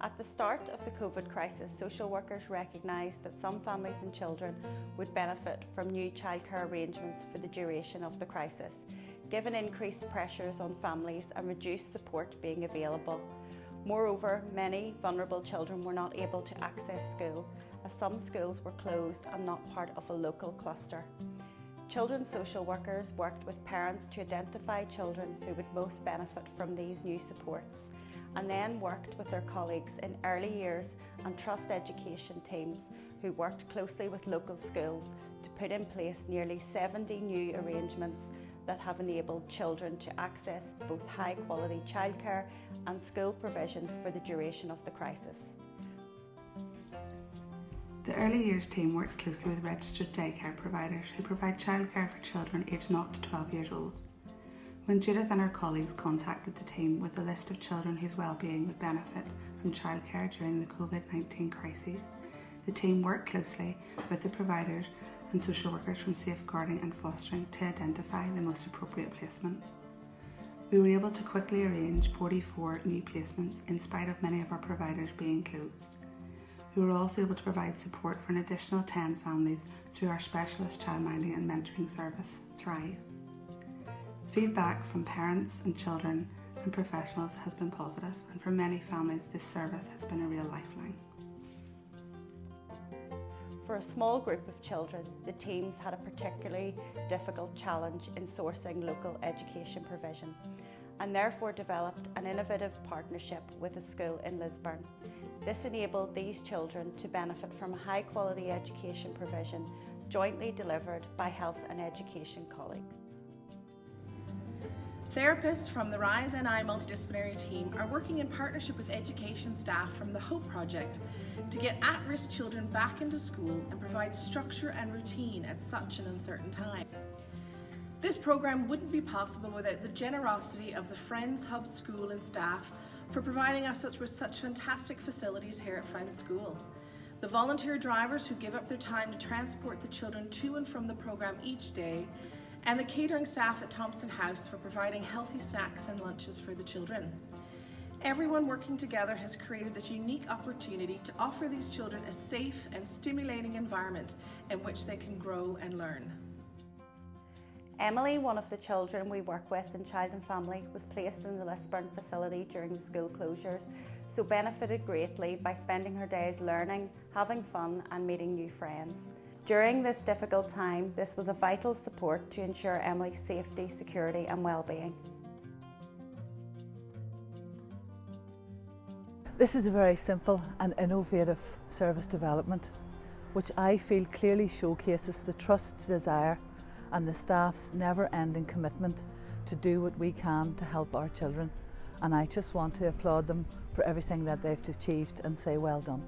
At the start of the COVID crisis, social workers recognised that some families and children would benefit from new childcare arrangements for the duration of the crisis, given increased pressures on families and reduced support being available. Moreover, many vulnerable children were not able to access school, as some schools were closed and not part of a local cluster. Children's social workers worked with parents to identify children who would most benefit from these new supports, and then worked with their colleagues in early years and trust education teams who worked closely with local schools to put in place nearly 70 new arrangements that have enabled children to access both high quality childcare and school provision for the duration of the crisis. The Early Years team works closely with registered daycare providers who provide childcare for children aged 0 to 12 years old. When Judith and her colleagues contacted the team with a list of children whose well-being would benefit from childcare during the COVID-19 crisis, the team worked closely with the providers and social workers from Safeguarding and Fostering to identify the most appropriate placement. We were able to quickly arrange 44 new placements in spite of many of our providers being closed. We were also able to provide support for an additional 10 families through our specialist childminding and mentoring service, Thrive. Feedback from parents and children and professionals has been positive, and for many families this service has been a real lifeline. For a small group of children, the teams had a particularly difficult challenge in sourcing local education provision, and therefore developed an innovative partnership with a school in Lisburn. This enabled these children to benefit from a high quality education provision jointly delivered by health and education colleagues. Therapists from the Rise NI multidisciplinary team are working in partnership with education staff from the HOPE project to get at-risk children back into school and provide structure and routine at such an uncertain time. This programme wouldn't be possible without the generosity of the Friends Hub School and staff for providing us with such fantastic facilities here at Friends School. The volunteer drivers who give up their time to transport the children to and from the programme each day, and the catering staff at Thompson House for providing healthy snacks and lunches for the children. Everyone working together has created this unique opportunity to offer these children a safe and stimulating environment in which they can grow and learn. Emily, one of the children we work with in Child and Family, was placed in the Lisburn facility during the school closures, so benefited greatly by spending her days learning, having fun and meeting new friends. During this difficult time, this was a vital support to ensure Emily's safety, security and well-being. This is a very simple and innovative service development, which I feel clearly showcases the trust, desire and the staff's never-ending commitment to do what we can to help our children. And I just want to applaud them for everything that they've achieved and say well done.